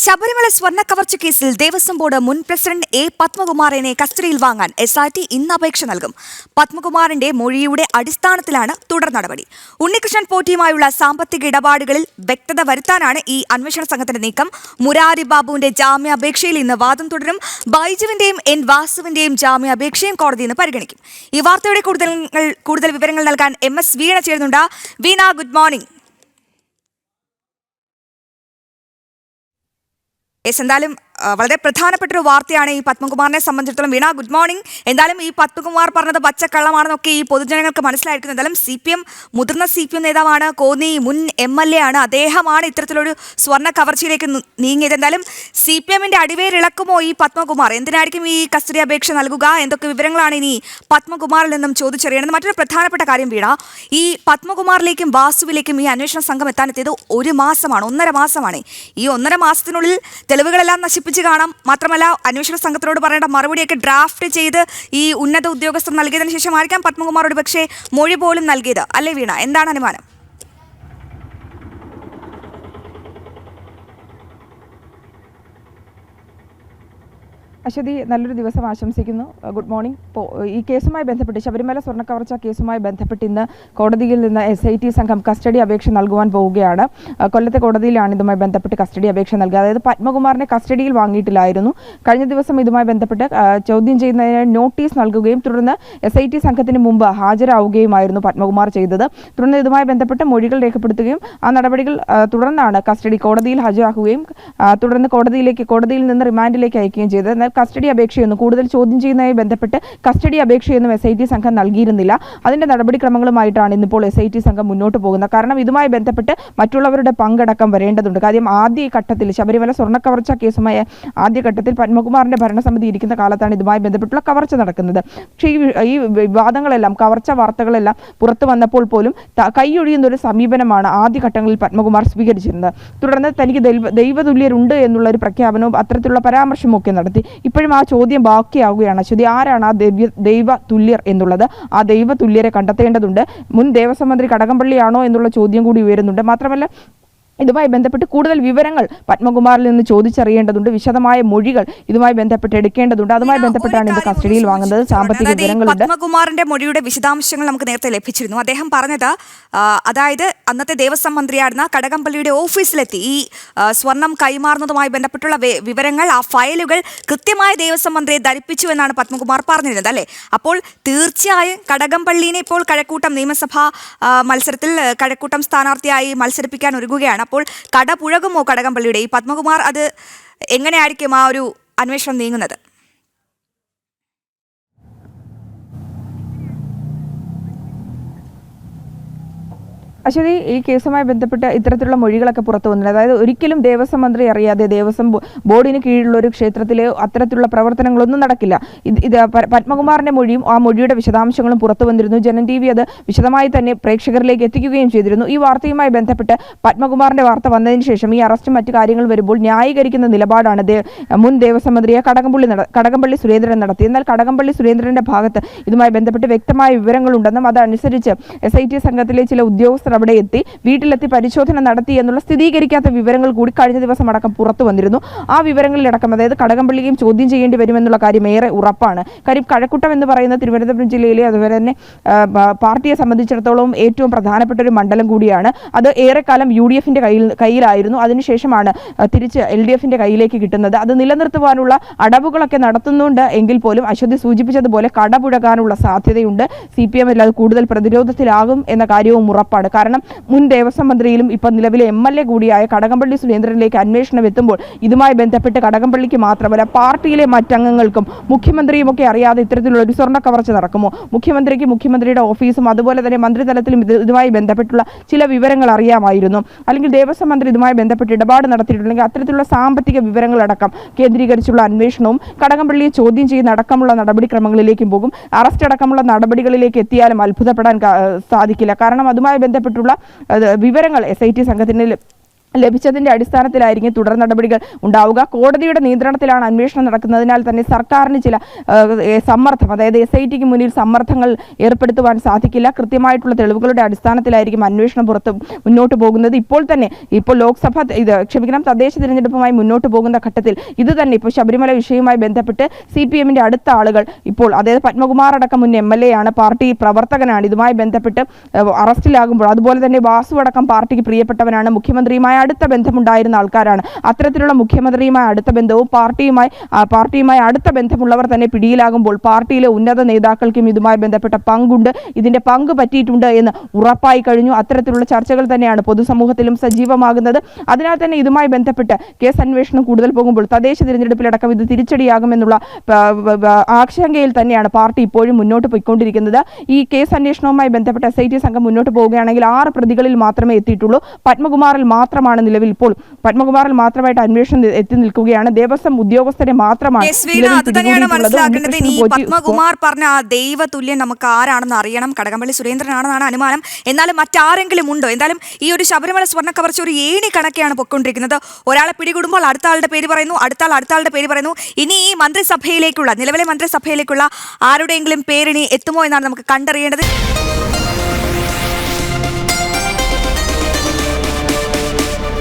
ശബരിമല സ്വർണ്ണ കവർച്ച കേസിൽ ദേവസ്വം ബോർഡ് മുൻ പ്രസിഡന്റ് എ പത്മകുമാറിനെ കസ്റ്റഡിയിൽ വാങ്ങാൻ SIT ഇന്ന് അപേക്ഷ നൽകും. പത്മകുമാറിന്റെ മൊഴിയുടെ അടിസ്ഥാനത്തിലാണ് തുടർ നടപടി. ഉണ്ണികൃഷ്ണൻ പോറ്റിയുമായുള്ള സാമ്പത്തിക ഇടപാടുകളിൽ വ്യക്തത വരുത്താനാണ് ഈ അന്വേഷണ സംഘത്തിന്റെ നീക്കം. മുരാരി ബാബുവിന്റെ ജാമ്യാപേക്ഷയിൽ ഇന്ന് വാദം തുടരും. ബൈജുവിന്റെയും N വാസുവിന്റെയും ജാമ്യാപേക്ഷയും കോടതി ഇന്ന് പരിഗണിക്കും. ഈ വാർത്തയുടെ കൂടുതൽ വിവരങ്ങൾ നൽകാൻ MS വീണ ചേരുന്നുണ്ട്. വീണ, ഗുഡ് മോർണിംഗ്. എന്തായാലും വളരെ പ്രധാനപ്പെട്ട ഒരു വാർത്തയാണ് ഈ പത്മകുമാറിനെ സംബന്ധിച്ചിടത്തോളം. വീണ, ഗുഡ് മോർണിംഗ്. എന്തായാലും ഈ പത്മകുമാർ പറഞ്ഞത് പച്ചക്കള്ളമാണെന്നൊക്കെ ഈ പൊതുജനങ്ങൾക്ക് മനസ്സിലായിരിക്കുന്നു. എന്തായാലും CPM മുതിർന്ന CPM നേതാവാണ്, കോന്നി മുൻ MLA ആണ്. അദ്ദേഹമാണ് ഇത്തരത്തിലൊരു സ്വർണ്ണ കവർച്ചയിലേക്ക് നീങ്ങിയത്. എന്തായാലും CPMന്റെ അടിവേരിളക്കുമോ ഈ പത്മകുമാർ? എന്തിനായിരിക്കും ഈ കസ്റ്റഡി അപേക്ഷ നൽകുക? എന്തൊക്കെ വിവരങ്ങളാണ് ഇനി പത്മകുമാറിൽ നിന്നും ചോദിച്ചറിയണത്? മറ്റൊരു പ്രധാനപ്പെട്ട കാര്യം വീണ, ഈ പത്മകുമാറിലേക്കും വാസുവിലേക്കും ഈ അന്വേഷണ സംഘം എത്താനെത്തിയത് 1 മാസമാണ്, 1.5 മാസമാണ്. ഈ 1.5 മാസത്തിനുള്ളിൽ തെളിവുകളെല്ലാം നശിപ്പിച്ച് കാണാം. മാത്രമല്ല, അന്വേഷണ സംഘത്തിനോട് പറയേണ്ട മറുപടിയൊക്കെ ഡ്രാഫ്റ്റ് ചെയ്ത് ഈ ഉന്നത ഉദ്യോഗസ്ഥർ നൽകിയതിനു ശേഷമായിരിക്കാം പത്മകുമാറോട് പക്ഷേ മൊഴി പോലും നൽകിയത്, അല്ലേ വീണ? എന്താണ് അനുമാനം? അശ്വതി, നല്ലൊരു ദിവസം ആശംസിക്കുന്നു. Good morning. ഈ കേസുമായി ബന്ധപ്പെട്ട്, ശബരിമല സ്വർണ്ണക്കവർച്ച കേസുമായി ബന്ധപ്പെട്ട് ഇന്ന് കോടതിയിൽ നിന്ന് SIT സംഘം കസ്റ്റഡി അപേക്ഷ നൽകുവാൻ പോവുകയാണ്. കൊല്ലത്തെ കോടതിയിലാണ് ഇതുമായി ബന്ധപ്പെട്ട് കസ്റ്റഡി അപേക്ഷ നൽകുക. അതായത് പത്മകുമാറിനെ കസ്റ്റഡിയിൽ വാങ്ങിയിട്ടില്ലായിരുന്നു. കഴിഞ്ഞ ദിവസം ഇതുമായി ബന്ധപ്പെട്ട് ചോദ്യം ചെയ്യുന്നതിന് നോട്ടീസ് നൽകുകയും തുടർന്ന് SIT സംഘത്തിന് മുമ്പ് ഹാജരാവുകയുമായിരുന്നു പത്മകുമാർ ചെയ്തത്. തുടർന്ന് ഇതുമായി ബന്ധപ്പെട്ട് മൊഴികൾ രേഖപ്പെടുത്തുകയും ആ നടപടികൾ തുടർന്നാണ് കോടതിയിൽ ഹാജരാക്കുകയും തുടർന്ന് കോടതിയിൽ നിന്ന് റിമാൻഡിലേക്ക് അയക്കുകയും ചെയ്തത്. എന്നാൽ കസ്റ്റഡി അപേക്ഷയൊന്നും, കൂടുതൽ ചോദ്യം ചെയ്യുന്നതുമായി ബന്ധപ്പെട്ട് കസ്റ്റഡി അപേക്ഷയൊന്നും SIT സംഘം നൽകിയിരുന്നില്ല. അതിന്റെ നടപടിക്രമങ്ങളുമായിട്ടാണ് ഇന്നിപ്പോൾ SIT സംഘം മുന്നോട്ട് പോകുന്നത്. കാരണം ഇതുമായി ബന്ധപ്പെട്ട് മറ്റുള്ളവരുടെ പങ്കടക്കം വരേണ്ടതുണ്ട്. കാര്യം ആദ്യ ഘട്ടത്തിൽ ശബരിമല സ്വർണ്ണക്കവർച്ച കേസുമായ ആദ്യഘട്ടത്തിൽ പത്മകുമാറിന്റെ ഭരണസമിതി ഇരിക്കുന്ന കാലത്താണ് ഇതുമായി ബന്ധപ്പെട്ടുള്ള കവർച്ച നടക്കുന്നത്. പക്ഷേ ഈ വിവാദങ്ങളെല്ലാം, കവർച്ച വാർത്തകളെല്ലാം പുറത്തു വന്നപ്പോൾ പോലും കൈയൊഴിയുന്ന ഒരു സമീപനമാണ് ആദ്യഘട്ടങ്ങളിൽ പത്മകുമാർ സ്വീകരിച്ചിരുന്നത്. തുടർന്ന് തനിക്ക് ദൈവതുല്യരുണ്ട് എന്നുള്ള ഒരു പ്രഖ്യാപനവും അത്തരത്തിലുള്ള പരാമർശവും ഒക്കെ നടത്തി. ഇപ്പോഴും ആ ചോദ്യം ബാക്കിയാവുകയാണ്. അശ്വതി, ആരാണ് ആ ദൈവ തുല്യർ എന്നുള്ളത്? ആ ദൈവ തുല്യരെ കണ്ടെത്തേണ്ടതുണ്ട്. മുൻ ദേവസ്വം മന്ത്രി കടകംപള്ളിയാണോ എന്നുള്ള ചോദ്യം കൂടി ഉയരുന്നുണ്ട്. മാത്രമല്ല, ഇതുമായി ബന്ധപ്പെട്ട് കൂടുതൽ വിവരങ്ങൾ പത്മകുമാറിൽ നിന്ന് ചോദിച്ചറിയേണ്ടതുണ്ട്. വിശദമായ മൊഴികൾ ഇതുമായി ബന്ധപ്പെട്ട് എടുക്കേണ്ടതുണ്ട്. അതുമായി ബന്ധപ്പെട്ടാണ് ഇത് കസ്റ്റഡിയിൽ വാങ്ങുന്നത്. സാമ്പത്തിക വിവരങ്ങളുണ്ട്. പത്മകുമാറിന്റെ മൊഴിയുടെ വിശദാംശങ്ങൾ നമുക്ക് നേരത്തെ ലഭിച്ചിരുന്നു. അദ്ദേഹം പറഞ്ഞത്, അതായത് അന്നത്തെ ദേവസ്വം മന്ത്രിയായിരുന്ന കടകംപള്ളിയുടെ ഓഫീസിലെത്തി ഈ സ്വർണം കൈമാറുന്നതുമായി ബന്ധപ്പെട്ടുള്ള വിവരങ്ങൾ, ആ ഫയലുകൾ കൃത്യമായി ദേവസ്വം മന്ത്രിയെ ധരിപ്പിച്ചു എന്നാണ് പത്മകുമാർ പറഞ്ഞിരുന്നത്, അല്ലേ? അപ്പോൾ തീർച്ചയായും കടകംപള്ളിനെ ഇപ്പോൾ കഴക്കൂട്ടം നിയമസഭാ മത്സരത്തിൽ കഴക്കൂട്ടം സ്ഥാനാർത്ഥിയായി മത്സരിപ്പിക്കാൻ ഒരുങ്ങുകയാണ്. അപ്പോൾ കടപുഴകുമോ കടകംപള്ളിയുടെ? ഈ പത്മകുമാർ അത് എങ്ങനെയായിരിക്കും ആ ഒരു അന്വേഷണം നീങ്ങുന്നത്? അശ്വതി, ഈ കേസുമായി ബന്ധപ്പെട്ട് ഇത്തരത്തിലുള്ള മൊഴികളൊക്കെ പുറത്തു വന്നിട്ടുണ്ട്. അതായത് ഒരിക്കലും ദേവസ്വം മന്ത്രി അറിയാതെ ദേവസ്വം ബോർഡിന് കീഴിലുള്ള ഒരു ക്ഷേത്രത്തിലെ അത്തരത്തിലുള്ള പ്രവർത്തനങ്ങളൊന്നും നടക്കില്ല. ഇത് പത്മകുമാറിന്റെ മൊഴിയും ആ മൊഴിയുടെ വിശദാംശങ്ങളും പുറത്തു വന്നിരുന്നു. ജനം TV അത് വിശദമായി തന്നെ പ്രേക്ഷകരിലേക്ക് എത്തിക്കുകയും ചെയ്തിരുന്നു. ഈ വാർത്തയുമായി ബന്ധപ്പെട്ട് പത്മകുമാറിന്റെ വാർത്ത വന്നതിന് ശേഷം ഈ അറസ്റ്റും മറ്റു കാര്യങ്ങൾ വരുമ്പോൾ ന്യായീകരിക്കുന്ന നിലപാടാണ് മുൻ ദേവസ്വം മന്ത്രിയെ കടകംപള്ളി സുരേന്ദ്രൻ നടത്തി. എന്നാൽ കടകംപള്ളി സുരേന്ദ്രന്റെ ഭാഗത്ത് ഇതുമായി ബന്ധപ്പെട്ട് വ്യക്തമായ വിവരങ്ങളുണ്ടെന്നും അതനുസരിച്ച് SIT സംഘത്തിലെ ചില ഉദ്യോഗസ്ഥർ അവിടെ എത്തി വീട്ടിലെത്തി പരിശോധന നടത്തി എന്നുള്ള സ്ഥിരീകരിക്കാത്ത വിവരങ്ങൾ കൂടി കഴിഞ്ഞ ദിവസം അടക്കം പുറത്തു വന്നിരുന്നു. ആ വിവരങ്ങളിലടക്കം, അതായത് കടകംപള്ളിയും ചോദ്യം ചെയ്യേണ്ടി വരുമെന്നുള്ള കാര്യം ഏറെ ഉറപ്പാണ്. കാര്യം കഴക്കൂട്ടം എന്ന് പറയുന്ന തിരുവനന്തപുരം ജില്ലയിലെ, അതുപോലെ തന്നെ പാർട്ടിയെ സംബന്ധിച്ചിടത്തോളം ഏറ്റവും പ്രധാനപ്പെട്ട ഒരു മണ്ഡലം കൂടിയാണ്. അത് ഏറെക്കാലം UDFന്റെ കയ്യിലായിരുന്നു. അതിനുശേഷമാണ് തിരിച്ച് LDFന്റെ കയ്യിലേക്ക് കിട്ടുന്നത്. അത് നിലനിർത്തുവാനുള്ള അടവുകളൊക്കെ നടത്തുന്നുണ്ട് എങ്കിൽ പോലും അശ്വതി സൂചിപ്പിച്ചതുപോലെ കടപുഴകാനുള്ള സാധ്യതയുണ്ട്. CPM അത് കൂടുതൽ പ്രതിരോധത്തിലാകും എന്ന കാര്യവും ഉറപ്പാണ്. കാരണം മുൻ ദേവസ്വം മന്ത്രിയിലും ഇപ്പം നിലവിലെ MLA കൂടിയായ കടകംപള്ളി സുരേന്ദ്രനിലേക്ക് അന്വേഷണം എത്തുമ്പോൾ ഇതുമായി ബന്ധപ്പെട്ട് കടകംപള്ളിക്ക് മാത്രമല്ല പാർട്ടിയിലെ മറ്റംഗങ്ങൾക്കും മുഖ്യമന്ത്രിയും ഒക്കെ അറിയാതെ ഇത്തരത്തിലുള്ള ഒരു സ്വർണ്ണ കവർച്ച നടക്കുമോ? മുഖ്യമന്ത്രിയുടെ ഓഫീസും അതുപോലെ തന്നെ മന്ത്രിതലത്തിലും ഇതുമായി ബന്ധപ്പെട്ടുള്ള ചില വിവരങ്ങൾ അറിയാമായിരുന്നു. അല്ലെങ്കിൽ ദേവസ്വം മന്ത്രി ഇതുമായി ബന്ധപ്പെട്ട് ഇടപാട് നടത്തിയിട്ടുണ്ടെങ്കിൽ അത്തരത്തിലുള്ള സാമ്പത്തിക വിവരങ്ങളടക്കം കേന്ദ്രീകരിച്ചുള്ള അന്വേഷണവും കടകംപള്ളിയെ ചോദ്യം ചെയ്യുന്ന അടക്കമുള്ള നടപടിക്രമങ്ങളിലേക്കും പോകും. അറസ്റ്റ് അടക്കമുള്ള നടപടികളിലേക്ക് എത്തിയാലും അത്ഭുതപ്പെടാൻ സാധിക്കില്ല. കാരണം അതുമായി ബന്ധപ്പെട്ടുള്ള വിവരങ്ങൾ SIT സംഘത്തിന് ലഭിച്ചതിന്റെ അടിസ്ഥാനത്തിലായിരിക്കും തുടർ നടപടികൾ ഉണ്ടാവുക. കോടതിയുടെ നിയന്ത്രണത്തിലാണ് അന്വേഷണം നടക്കുന്നതിനാൽ തന്നെ സർക്കാരിന് ചില സമ്മർദ്ദം, അതായത് SITക്ക് മുന്നിൽ സമ്മർദ്ദങ്ങൾ ഏർപ്പെടുത്തുവാൻ സാധിക്കില്ല. കൃത്യമായിട്ടുള്ള തെളിവുകളുടെ അടിസ്ഥാനത്തിലായിരിക്കും അന്വേഷണം മുന്നോട്ട് പോകുന്നത്. ഇപ്പോൾ തദ്ദേശ തിരഞ്ഞെടുപ്പുമായി മുന്നോട്ട് പോകുന്ന ഘട്ടത്തിൽ ഇത് തന്നെ ഇപ്പോൾ ശബരിമല വിഷയവുമായി ബന്ധപ്പെട്ട് CPMന്റെ അടുത്ത ആളുകൾ ഇപ്പോൾ, അതായത് പത്മകുമാർ അടക്കം മുൻ MLA ആണ്, പാർട്ടി പ്രവർത്തകനാണ്, ഇതുമായി ബന്ധപ്പെട്ട് അറസ്റ്റിലാകുമ്പോൾ, അതുപോലെ തന്നെ വാസു അടക്കം പാർട്ടിക്ക് പ്രിയപ്പെട്ടവനാണ്, മുഖ്യമന്ത്രിയുമായി അടുത്ത ബന്ധമുണ്ടായിരുന്ന ആൾക്കാരാണ്. അത്തരത്തിലുള്ള മുഖ്യമന്ത്രിയുമായി അടുത്ത ബന്ധവും പാർട്ടിയുമായി അടുത്ത ബന്ധമുള്ളവർ തന്നെ പിടിയിലാകുമ്പോൾ പാർട്ടിയിലെ ഉന്നത നേതാക്കൾക്കും ഇതുമായി ബന്ധപ്പെട്ട പങ്കുണ്ട്, ഇതിന്റെ പങ്ക് പറ്റിയിട്ടുണ്ട് എന്ന് ഉറപ്പായി കഴിഞ്ഞു. അത്തരത്തിലുള്ള ചർച്ചകൾ തന്നെയാണ് പൊതുസമൂഹത്തിലും സജീവമാകുന്നത്. അതിനാൽ തന്നെ ഇതുമായി ബന്ധപ്പെട്ട് കേസ് അന്വേഷണം കൂടുതൽ പോകുമ്പോൾ തദ്ദേശ തിരഞ്ഞെടുപ്പിലടക്കം ഇത് തിരിച്ചടിയാകുമെന്നുള്ള ആശങ്കയിൽ തന്നെയാണ് പാർട്ടി ഇപ്പോഴും മുന്നോട്ട് പോയിക്കൊണ്ടിരിക്കുന്നത്. ഈ കേസ് അന്വേഷണവുമായി ബന്ധപ്പെട്ട SIT സംഘം മുന്നോട്ട് പോവുകയാണെങ്കിൽ 6 പ്രതികളിൽ മാത്രമേ എത്തിയിട്ടുള്ളൂ. പത്മകുമാറിൽ നിലവിൽ ഇപ്പോൾ പത്മകുമാറിൽ മാത്രമായിട്ട് അന്വേഷണം എത്തി നിൽക്കുകയാണ്. ദേവസ്വം ഉദ്യോഗസ്ഥരെ മാത്രമാണ് മനസ്സിലാക്കേണ്ടത്. ഇനി പത്മകുമാർ പറഞ്ഞ ആ ദൈവതുല്യം നമുക്ക് ആരാണെന്ന് അറിയണം. കടകംപള്ളി സുരേന്ദ്രനാണെന്നാണ് അനുമാനം. എന്നാലും മറ്റാരെങ്കിലും ഉണ്ടോ? എന്തായാലും ഈ ഒരു ശബരിമല സ്വർണ്ണ കവർച്ച ഒരു ഏണി കണക്കെയാണ് പൊയ്ക്കൊണ്ടിരിക്കുന്നത്. ഒരാളെ പിടികൂടുമ്പോൾ അടുത്ത ആളുടെ പേര് പറയുന്നു, അടുത്ത ആളുടെ പേര് പറയുന്നു. ഇനി ഈ നിലവിലെ മന്ത്രിസഭയിലേക്കുള്ള ആരുടെയെങ്കിലും പേരിനി എത്തുമോ എന്നാണ് നമുക്ക് കണ്ടറിയേണ്ടത്.